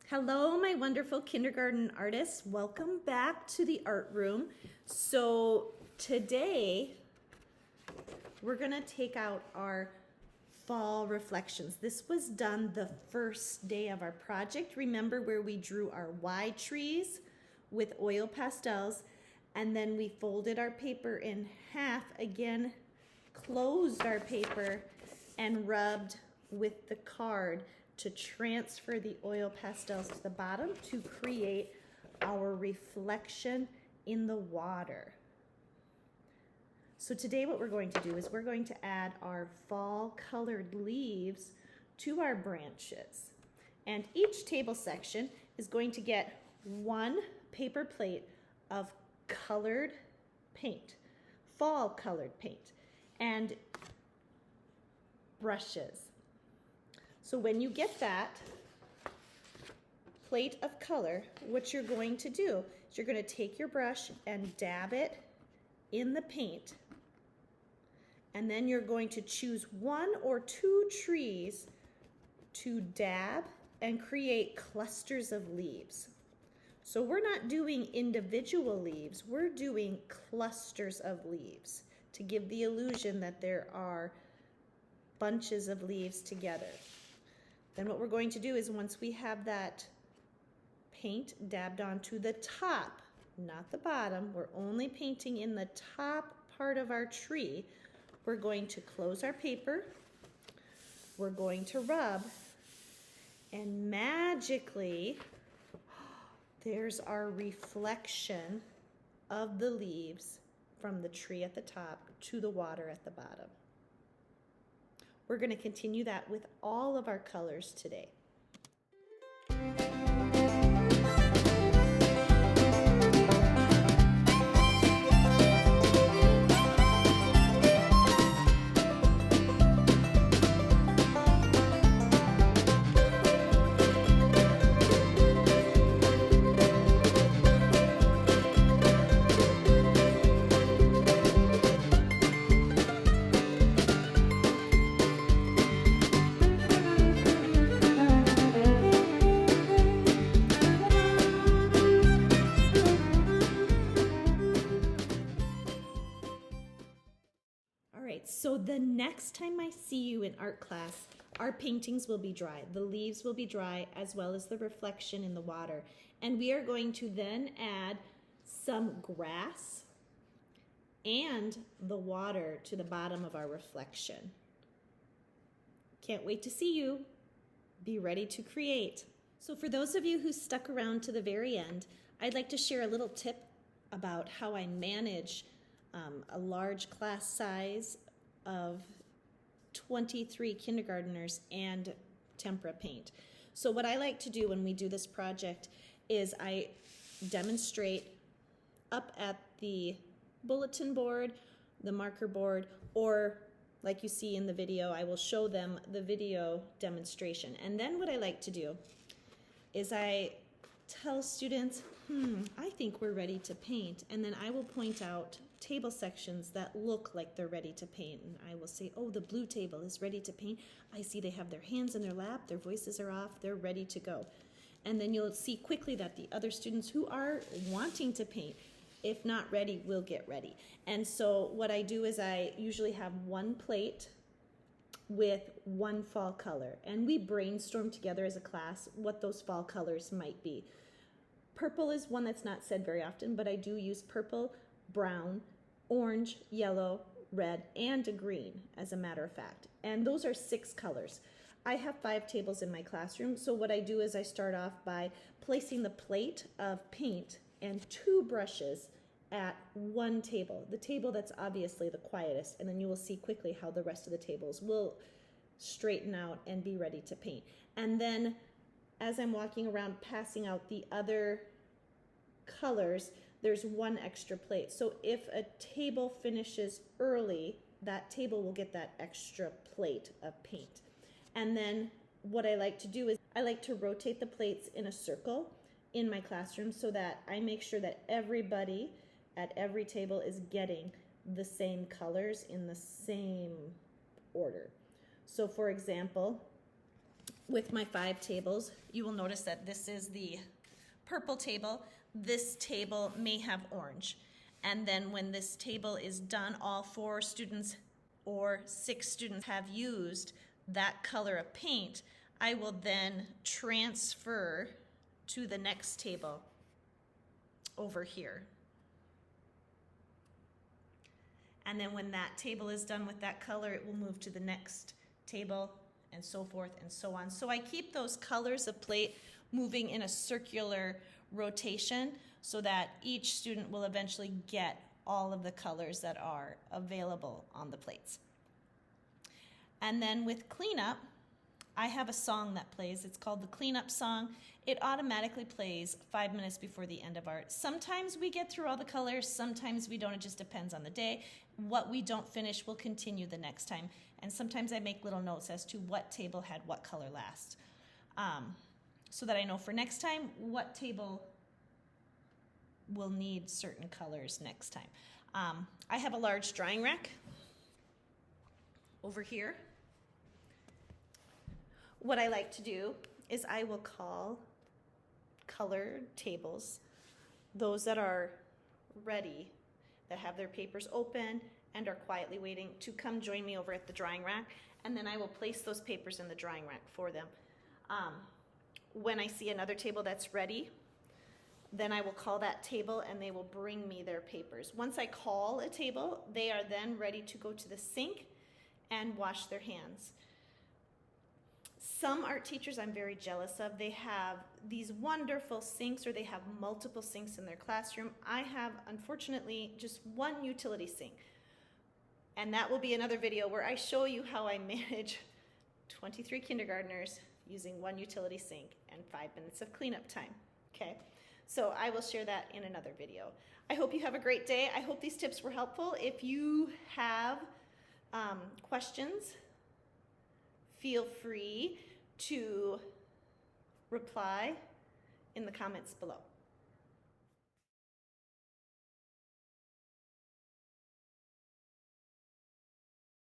Hello, my wonderful kindergarten artists. Welcome back to the art room. So today we're gonna take out our fall reflections. This was done the first day of our project. Remember where we drew our Y trees with oil pastels, and then we folded our paper in half again, closed our paper, and rubbed with the card to transfer the oil pastels to the bottom to create our reflection in the water. So today what we're going to do is we're going to add our fall colored leaves to our branches. And each table section is going to get one paper plate of colored paint, fall colored paint, and brushes. So when you get that plate of color, what you're going to do is you're going to take your brush and dab it in the paint, and then you're going to choose one or two trees to dab and create clusters of leaves. So we're not doing individual leaves, we're doing clusters of leaves to give the illusion that there are bunches of leaves together. Then what we're going to do is once we have that paint dabbed onto the top, not the bottom, we're only painting in the top part of our tree, we're going to close our paper, we're going to rub, and magically, there's our reflection of the leaves from the tree at the top to the water at the bottom. We're going to continue that with all of our colors today. So the next time I see you in art class, our paintings will be dry. The leaves will be dry as well as the reflection in the water. And we are going to then add some grass and the water to the bottom of our reflection. Can't wait to see you. Be ready to create. So for those of you who stuck around to the very end, I'd like to share a little tip about how I manage a large class size of 23 kindergartners and tempera paint. So what I like to do when we do this project is I demonstrate up at the bulletin board, the marker board, or like you see in the video, I will show them the video demonstration. And then what I like to do is I tell students, I think we're ready to paint. And then I will point out table sections that look like they're ready to paint. And I will say, oh, the blue table is ready to paint. I see they have their hands in their lap, their voices are off, they're ready to go. And then you'll see quickly that the other students who are wanting to paint, if not ready, will get ready. And so what I do is I usually have one plate with one fall color. And we brainstorm together as a class what those fall colors might be. Purple is one that's not said very often, but I do use purple, brown, orange, yellow, red, and a green, as a matter of fact. And those are 6 colors. I have 5 tables in my classroom, so what I do is I start off by placing the plate of paint and 2 brushes at one table, the table that's obviously the quietest, and then you will see quickly how the rest of the tables will straighten out and be ready to paint. And then as I'm walking around passing out the other colors, there's 1 extra plate. So if a table finishes early, that table will get that extra plate of paint. And then what I like to do is I like to rotate the plates in a circle in my classroom so that I make sure that everybody at every table is getting the same colors in the same order. So for example, with my 5 tables. You will notice that this is the purple table. This table may have orange. And then when this table is done, all 4 students or 6 students have used that color of paint, I will then transfer to the next table over here. And then when that table is done with that color, it will move to the next table and so forth and so on. So I keep those colors of plate moving in a circular rotation so that each student will eventually get all of the colors that are available on the plates. And then with cleanup, I have a song that plays. It's called the cleanup song. It automatically plays 5 minutes before the end of art. Sometimes we get through all the colors, sometimes we don't. It just depends on the day. What we don't finish will continue the next time. And sometimes I make little notes as to what table had what color last, so that I know for next time what table will need certain colors next time. I have a large drying rack over here. What I like to do is I will call colored tables, those that are ready, that have their papers open and are quietly waiting to come join me over at the drying rack, and then I will place those papers in the drying rack for them. When I see another table that's ready, then I will call that table and they will bring me their papers. Once I call a table, they are then ready to go to the sink and wash their hands. Some art teachers I'm very jealous of. They have these wonderful sinks, or they have multiple sinks in their classroom. I have, unfortunately, just one utility sink. And that will be another video where I show you how I manage 23 kindergartners using one utility sink and 5 minutes of cleanup time. Okay, so I will share that in another video. I hope you have a great day. I hope these tips were helpful. If you have questions, feel free to reply in the comments below.